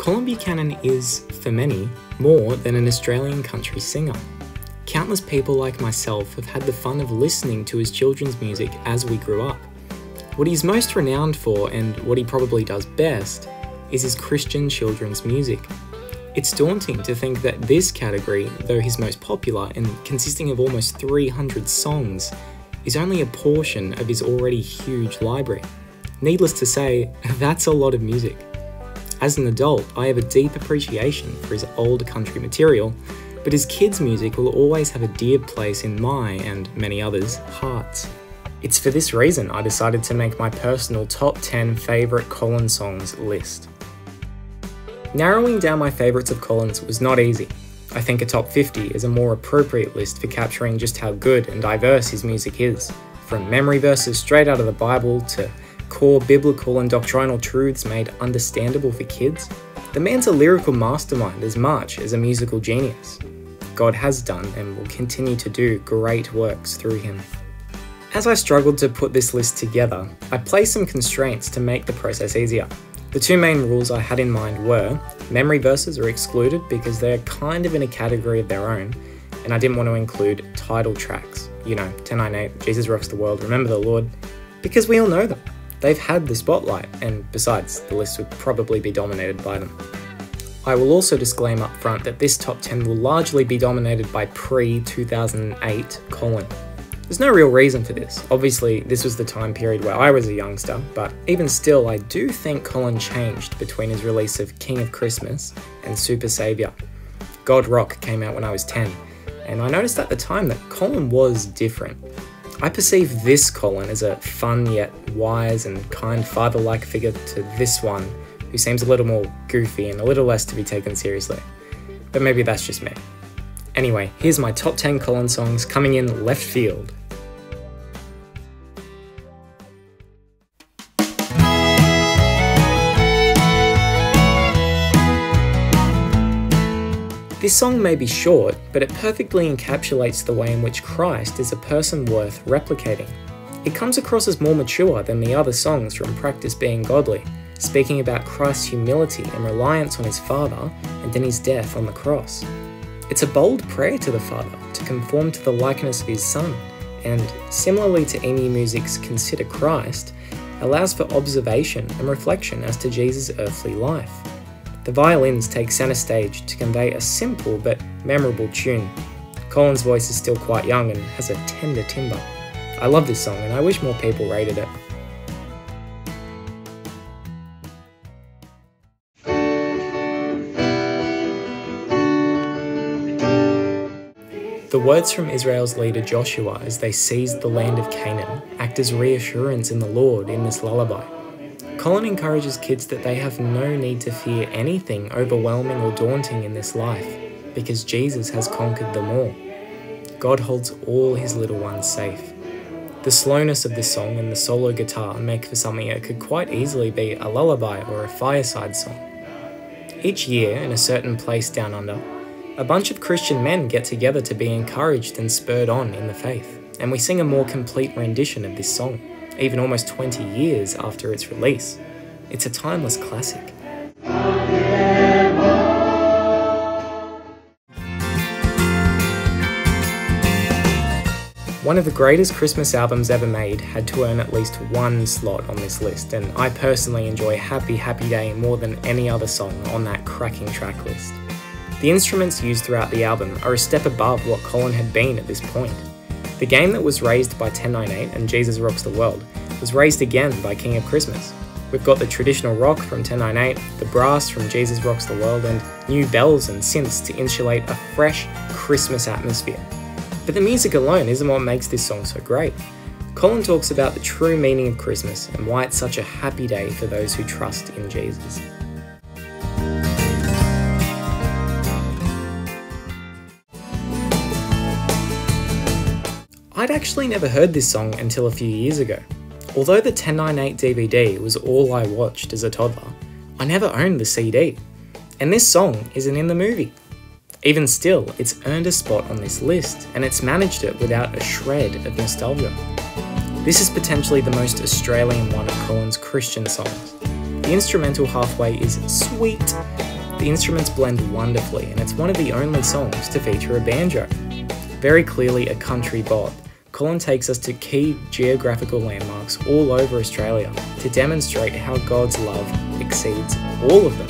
Colin Buchanan is, for many, more than an Australian country singer. Countless people like myself have had the fun of listening to his children's music as we grew up. What he's most renowned for, and what he probably does best, is his Christian children's music. It's daunting to think that this category, though his most popular and consisting of almost 300 songs, is only a portion of his already huge library. Needless to say, that's a lot of music. As an adult, I have a deep appreciation for his old country material, but his kids' music will always have a dear place in my, and many others', hearts. It's for this reason I decided to make my personal top 10 favourite Colin songs list. Narrowing down my favourites of Colin's was not easy. I think a top 50 is a more appropriate list for capturing just how good and diverse his music is. From memory verses straight out of the Bible to core biblical and doctrinal truths made understandable for kids, the man's a lyrical mastermind as much as a musical genius. God has done and will continue to do great works through him. As I struggled to put this list together, I placed some constraints to make the process easier. The two main rules I had in mind were, memory verses are excluded because they're kind of in a category of their own, and I didn't want to include title tracks, 1098, Jesus Rocks the World, Remember the Lord, because we all know them. They've had the spotlight, and besides, the list would probably be dominated by them. I will also disclaim up front that this top 10 will largely be dominated by pre-2008 Colin. There's no real reason for this. Obviously, this was the time period where I was a youngster, but even still, I do think Colin changed between his release of King of Christmas and Super Saviour. God Rock came out when I was 10, and I noticed at the time that Colin was different. I perceive this Colin as a fun yet wise and kind father-like figure to this one, who seems a little more goofy and a little less to be taken seriously. But maybe that's just me. Anyway, here's my top 10 Colin songs coming in left field. This song may be short, but it perfectly encapsulates the way in which Christ is a person worth replicating. It comes across as more mature than the other songs from Practise Being Godly, speaking about Christ's humility and reliance on his Father and then his death on the cross. It's a bold prayer to the Father to conform to the likeness of his Son, and similarly to Emu Music's Consider Christ, allows for observation and reflection as to Jesus' earthly life. The violins take centre stage to convey a simple but memorable tune. Colin's voice is still quite young and has a tender timbre. I love this song and I wish more people rated it. The words from Israel's leader Joshua as they seized the land of Canaan act as reassurance in the Lord in this lullaby. Colin encourages kids that they have no need to fear anything overwhelming or daunting in this life, because Jesus has conquered them all. God holds all his little ones safe. The slowness of this song and the solo guitar make for something that could quite easily be a lullaby or a fireside song. Each year, in a certain place down under, a bunch of Christian men get together to be encouraged and spurred on in the faith, and we sing a more complete rendition of this song, even almost 20 years after its release. It's a timeless classic. One of the greatest Christmas albums ever made had to earn at least one slot on this list, and I personally enjoy Happy Happy Day more than any other song on that cracking track list. The instruments used throughout the album are a step above what Colin had been at this point. The game that was raised by 1098 and Jesus Rocks the World was raised again by King of Christmas. We've got the traditional rock from 1098, the brass from Jesus Rocks the World, and new bells and synths to insulate a fresh Christmas atmosphere. But the music alone isn't what makes this song so great. Colin talks about the true meaning of Christmas and why it's such a happy day for those who trust in Jesus. I'd actually never heard this song until a few years ago. Although the 1098 DVD was all I watched as a toddler, I never owned the CD. And this song isn't in the movie. Even still, it's earned a spot on this list, and it's managed it without a shred of nostalgia. This is potentially the most Australian one of Colin's Christian songs. The instrumental halfway is sweet, The instruments blend wonderfully, and it's one of the only songs to feature a banjo. Very clearly a country bop, Colin takes us to key geographical landmarks all over Australia to demonstrate how God's love exceeds all of them.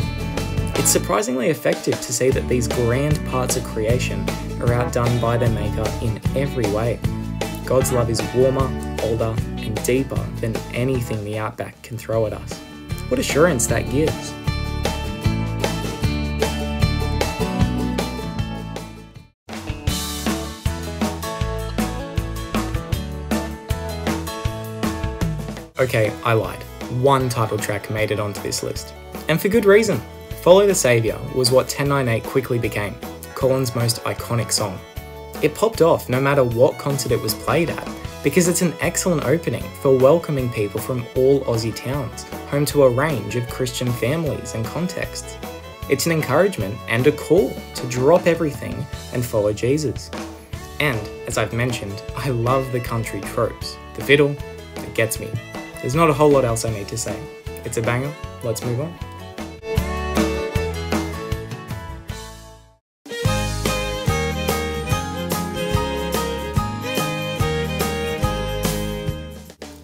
It's surprisingly effective to see that these grand parts of creation are outdone by their Maker in every way. God's love is warmer, older, and deeper than anything the outback can throw at us. What assurance that gives! Okay, I lied. One title track made it onto this list. And for good reason. Follow the Saviour was what 1098 quickly became, Colin's most iconic song. It popped off no matter what concert it was played at, because it's an excellent opening for welcoming people from all Aussie towns, home to a range of Christian families and contexts. It's an encouragement and a call to drop everything and follow Jesus. And, as I've mentioned, I love the country tropes. The fiddle, it gets me. There's not a whole lot else I need to say. It's a banger, let's move on.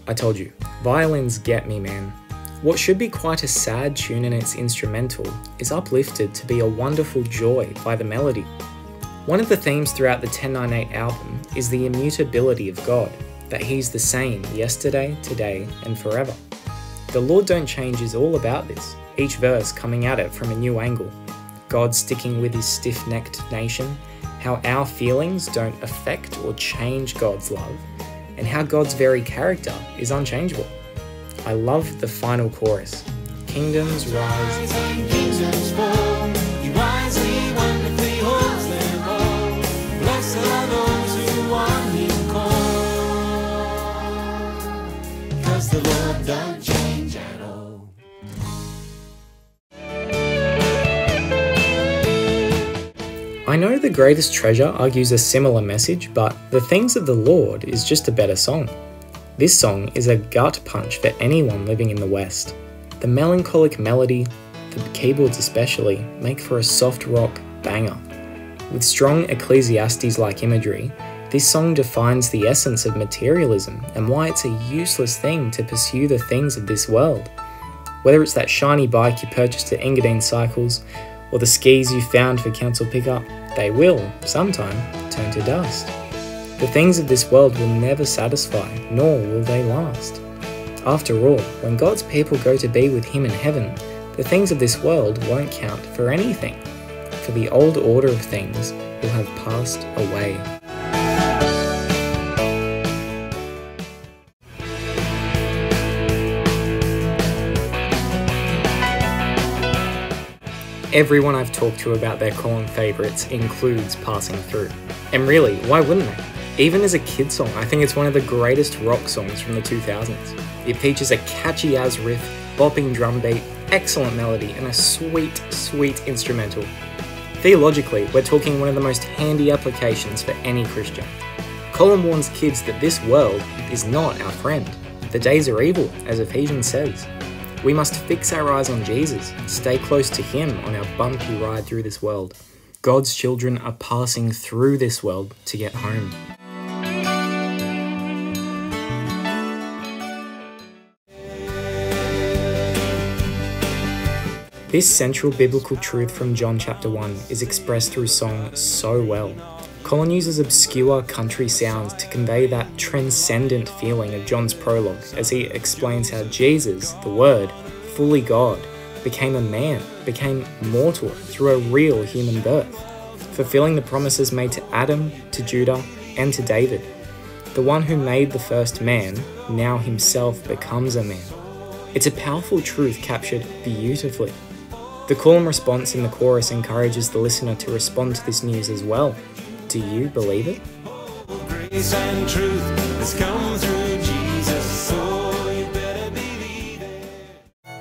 I told you, violins get me, man. What should be quite a sad tune in its instrumental is uplifted to be a wonderful joy by the melody. One of the themes throughout the 1098 album is the immutability of God, that He's the same yesterday, today, and forever. The Lord Don't Change is all about this, each verse coming at it from a new angle. God sticking with His stiff-necked nation, how our feelings don't affect or change God's love, and how God's very character is unchangeable. I love the final chorus. Kingdoms rise and kingdoms fall. He wisely, wonderfully holds them all. Blessed are those who on Him call. 'Cause the Lord don't change at all. I know The Greatest Treasure argues a similar message, but The Things of the Lord is just a better song. This song is a gut punch for anyone living in the West. The melancholic melody, the keyboards especially, make for a soft rock banger. With strong Ecclesiastes-like imagery, this song defines the essence of materialism and why it's a useless thing to pursue the things of this world. Whether it's that shiny bike you purchased at Engadine Cycles, or the skis you found for council pickup, they will, sometime, turn to dust. The things of this world will never satisfy, nor will they last. After all, when God's people go to be with Him in heaven, the things of this world won't count for anything, for the old order of things will have passed away. Everyone I've talked to about their Colin favourites includes Passing Through. And really, why wouldn't they? Even as a kid song, I think it's one of the greatest rock songs from the 2000s. It features a catchy as riff, bopping drum beat, excellent melody, and a sweet, sweet instrumental. Theologically, we're talking one of the most handy applications for any Christian. Colin warns kids that this world is not our friend. The days are evil, as Ephesians says. We must fix our eyes on Jesus, stay close to Him on our bumpy ride through this world. God's children are passing through this world to get home. This central biblical truth from John chapter 1 is expressed through song so well. Colin uses obscure country sounds to convey that transcendent feeling of John's prologue as he explains how Jesus, the Word, fully God, became a man, became mortal through a real human birth, fulfilling the promises made to Adam, to Judah, and to David. The one who made the first man now himself becomes a man. It's a powerful truth captured beautifully. The Colin response in the chorus encourages the listener to respond to this news as well. Do you believe it? Grace and truth has come through Jesus, so you better believe it.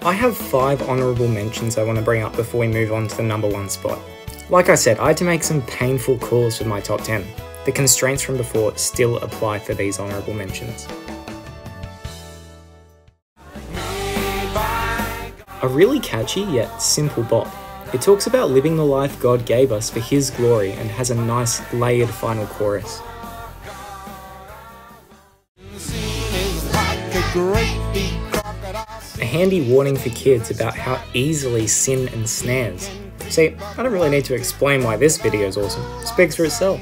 I have 5 honourable mentions I want to bring up before we move on to the number 1 spot. Like I said, I had to make some painful calls with my top 10. The constraints from before still apply for these honourable mentions. A really catchy yet simple bop. It talks about living the life God gave us for His glory and has a nice layered final chorus. A handy warning for kids about how easily sin ensnares. See, I don't really need to explain why this video is awesome. It speaks for itself.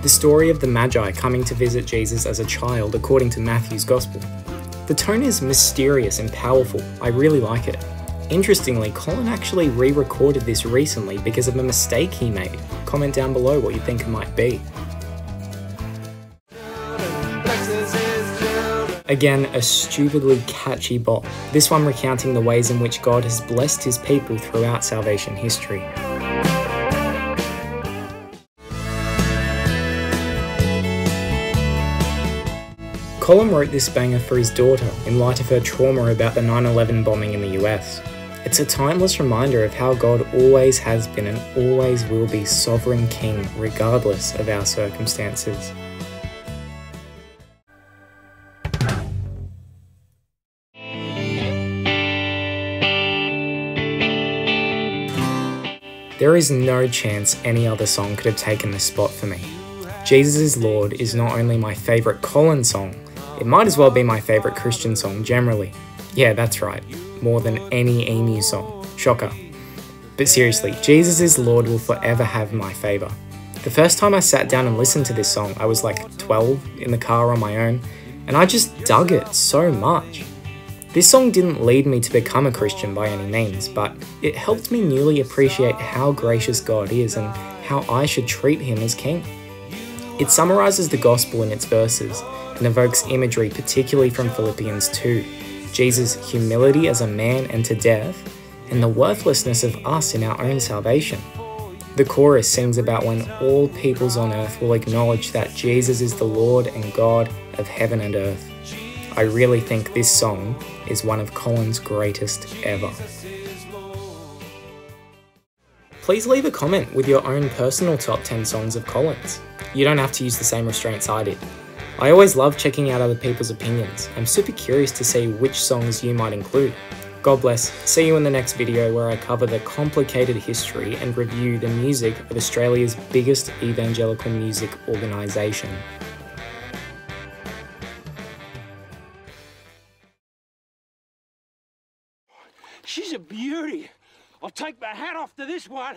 The story of the Magi coming to visit Jesus as a child according to Matthew's Gospel. The tone is mysterious and powerful. I really like it. Interestingly, Colin actually re-recorded this recently because of a mistake he made. Comment down below what you think it might be. Again, a stupidly catchy bop, this one recounting the ways in which God has blessed His people throughout salvation history. Colin wrote this banger for his daughter in light of her trauma about the 9/11 bombing in the US. It's a timeless reminder of how God always has been and always will be sovereign king regardless of our circumstances. There is no chance any other song could have taken this spot for me. Jesus is Lord is not only my favourite Colin song, it might as well be my favourite Christian song generally. Yeah, that's right, more than any emu song. Shocker. But seriously, Jesus is Lord will forever have my favour. The first time I sat down and listened to this song, I was like 12 in the car on my own, and I just dug it so much. This song didn't lead me to become a Christian by any means, but it helped me newly appreciate how gracious God is and how I should treat Him as King. It summarises the gospel in its verses and evokes imagery particularly from Philippians 2, Jesus' humility as a man and to death, and the worthlessness of us in our own salvation. The chorus sings about when all peoples on earth will acknowledge that Jesus is the Lord and God of heaven and earth. I really think this song is one of Colin's greatest ever. Please leave a comment with your own personal top 10 songs of Colin's. You don't have to use the same restraints I did. I always love checking out other people's opinions. I'm super curious to see which songs you might include. God bless. See you in the next video where I cover the complicated history and review the music of Australia's biggest evangelical music organisation. She's a beauty. I'll take my hat off to this one.